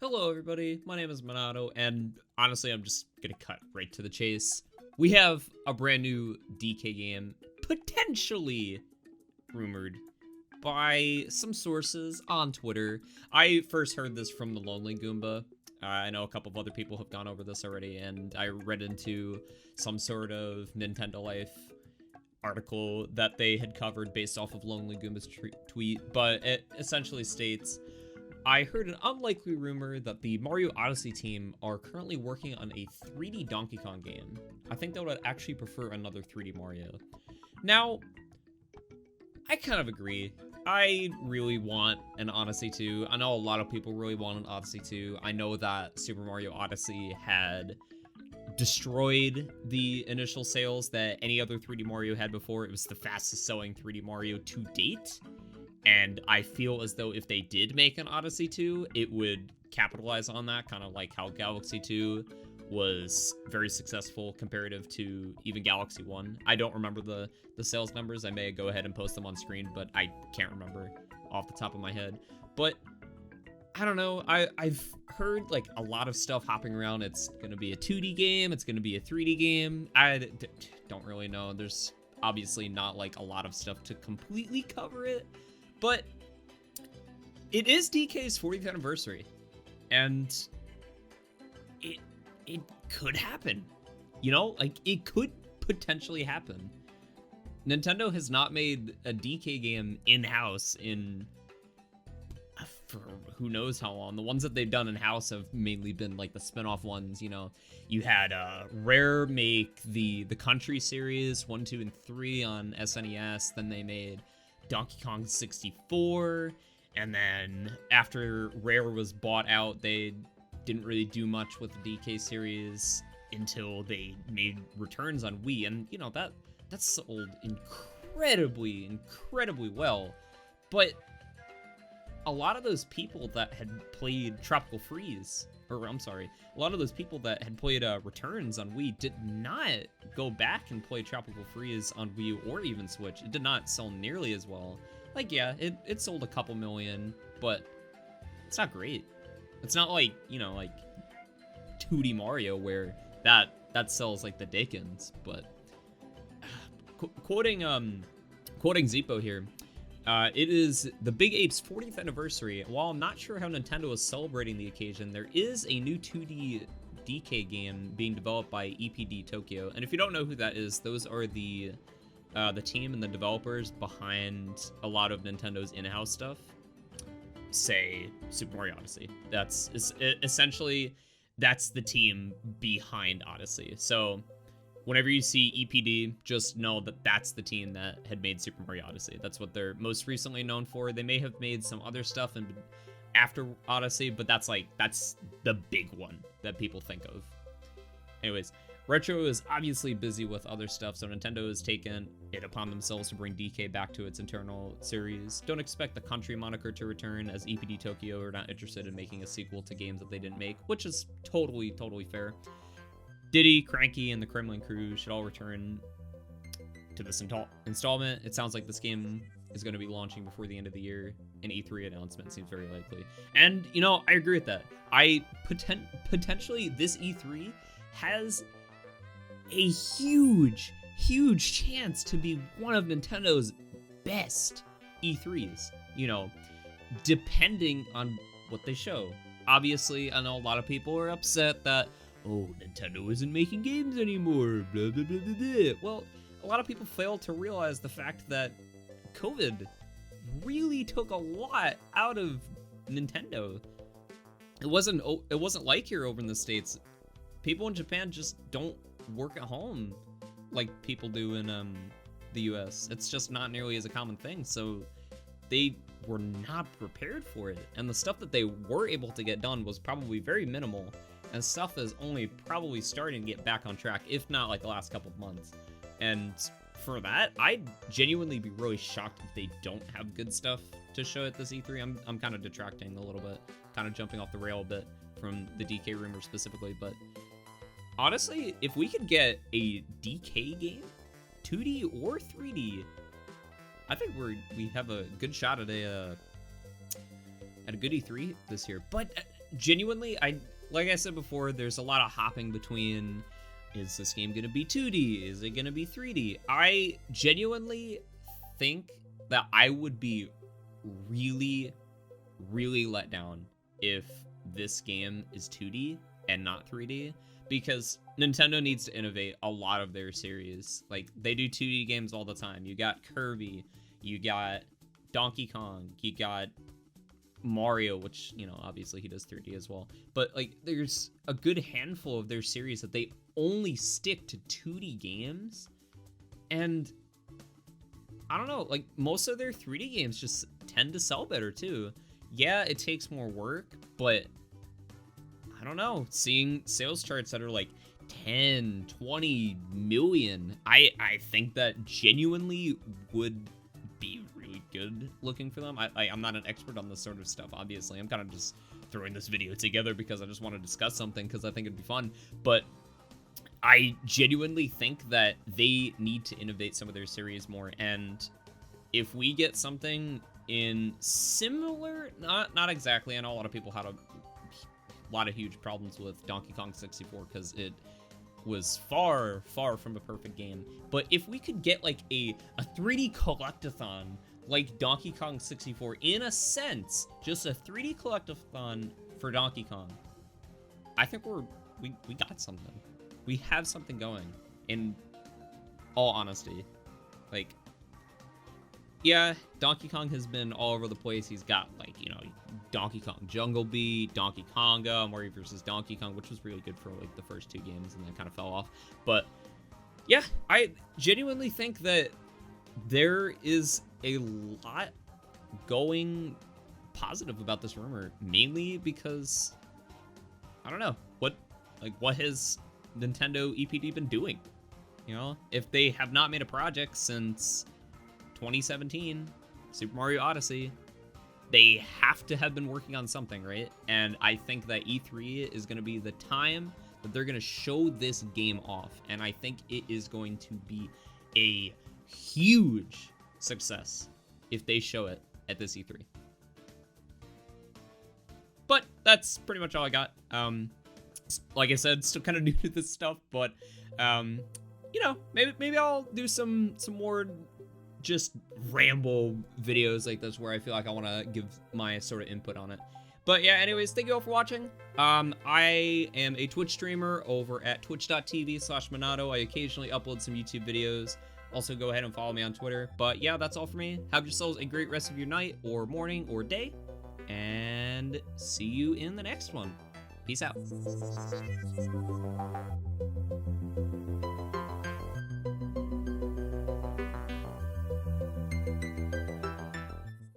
Hello, everybody. My name is Monado, and honestly, I'm just gonna cut right to the chase. We have a brand new DK game, potentially rumored by some sources on Twitter. I first heard this from the Lonely Goomba. I know a couple of other people have gone over this already, and I read into some sort of Nintendo Life article that they had covered based off of Lonely Goomba's tweet, but it essentially states, I heard an unlikely rumor that the Mario Odyssey team are currently working on a 3D Donkey Kong game. I think they would actually prefer another 3D Mario. Now, I kind of agree. I really want an Odyssey 2. I know a lot of people really want an Odyssey 2. I know that Super Mario Odyssey had destroyed the initial sales that any other 3D Mario had before. It was the fastest selling 3D Mario to date. And I feel as though if they did make an Odyssey 2, it would capitalize on that, kind of like how Galaxy 2 was very successful comparative to even Galaxy 1. I don't remember the sales numbers. I may go ahead and post them on screen, but I can't remember off the top of my head. But I don't know. I've heard like a lot of stuff hopping around. It's going to be a 2D game. It's going to be a 3D game. I don't really know. There's obviously not like a lot of stuff to completely cover it. But it is DK's 40th anniversary, and it could happen. You know, like, it could potentially happen. Nintendo has not made a DK game in-house for who knows how long. The ones that they've done in-house have mainly been, like, the spin-off ones, you know. You had Rare make the Country series, 1, 2, and 3 on SNES, then they made Donkey Kong 64, and then after Rare was bought out, they didn't really do much with the DK series until they made Returns on Wii, and you know, that sold incredibly well. But a lot of those people that had played Tropical Freeze, or I'm sorry, a lot of those people that had played Returns on Wii did not go back and play Tropical Freeze on Wii U or even Switch. It did not sell nearly as well. Like, yeah, it sold a couple million, but it's not great. It's not like, you know, like 2D Mario where that sells like the Dickens. But quoting Zippo here, it is the Big Ape's 40th anniversary. While I'm not sure how Nintendo is celebrating the occasion, there is a new 2D DK game being developed by EPD Tokyo. And if you don't know who that is, those are the team and the developers behind a lot of Nintendo's in-house stuff. Say Super Mario Odyssey. Essentially that's the team behind Odyssey. So whenever you see EPD, just know that that's the team that had made Super Mario Odyssey. That's what they're most recently known for. They may have made some other stuff after Odyssey, but that's the big one that people think of. Anyways, Retro is obviously busy with other stuff, so Nintendo has taken it upon themselves to bring DK back to its internal series. Don't expect the Country moniker to return, as EPD Tokyo are not interested in making a sequel to games that they didn't make, which is totally fair. Diddy, Cranky, and the Kremlin crew should all return to this installment. It sounds like this game is going to be launching before the end of the year. An E3 announcement seems very likely. And, you know, I agree with that. Potentially, this E3 has a huge chance to be one of Nintendo's best E3s, you know, depending on what they show. Obviously, I know a lot of people are upset that, oh, Nintendo isn't making games anymore, blah, blah, blah, blah, blah. Well, a lot of people fail to realize the fact that COVID really took a lot out of Nintendo. It wasn't like here over in the States. People in Japan just don't work at home like people do in the US. It's just not nearly as a common thing, so they were not prepared for it. And the stuff that they were able to get done was probably very minimal, and stuff is only probably starting to get back on track, if not like the last couple of months. And for that, I'd genuinely be really shocked if they don't have good stuff to show at this E3. I'm kind of detracting a little bit, kind of jumping off the rail a bit from the DK rumor specifically, but honestly, if we could get a DK game, 2D or 3D, I think we have a good shot at a good E3 this year. But genuinely, like I said before, there's a lot of hopping between, is this game going to be 2D? Is it going to be 3D? I genuinely think that I would be really, really let down if this game is 2D and not 3D, because Nintendo needs to innovate a lot of their series. Like, they do 2D games all the time. You got Kirby, you got Donkey Kong, you got Mario, which, you know, obviously he does 3D as well. But, like, there's a good handful of their series that they only stick to 2D games. And I don't know, like, most of their 3D games just tend to sell better, too. Yeah, it takes more work, but I don't know, seeing sales charts that are like 10, 20 million, I think that genuinely would be really good looking for them. I'm not an expert on this sort of stuff, obviously. I'm kind of just throwing this video together because I just want to discuss something because I think it'd be fun. But I genuinely think that they need to innovate some of their series more. And if we get something in similar, not exactly, I know a lot of people had a lot of huge problems with Donkey Kong 64 because it was far from a perfect game. But if we could get like a 3D collectathon like Donkey Kong 64, in a sense, just a 3D collectathon for Donkey Kong, I think we got something. We have something going, in all honesty. Like, yeah, Donkey Kong has been all over the place. He's got, like, you know, Donkey Kong Jungle Beat, Donkey Konga, Mario vs. Donkey Kong, which was really good for, like, the first 2 games, and then kind of fell off. But, yeah, I genuinely think that there is a lot going positive about this rumor, mainly because, I don't know, what has Nintendo EPD been doing? You know, if they have not made a project since 2017, Super Mario Odyssey, they have to have been working on something, right? And I think that E3 is going to be the time that they're going to show this game off, and I think it is going to be a huge success if they show it at this E3. But that's pretty much all I got. Like I said, still kind of new to this stuff, but you know, maybe I'll do some more just ramble videos like this where I feel like I want to give my sort of input on it. But yeah, anyways, thank you all for watching. I am a Twitch streamer over at twitch.tv/Monado. I occasionally upload some YouTube videos. Also, go ahead and follow me on Twitter. But yeah, that's all for me. Have yourselves a great rest of your night or morning or day, and see you in the next one. Peace out.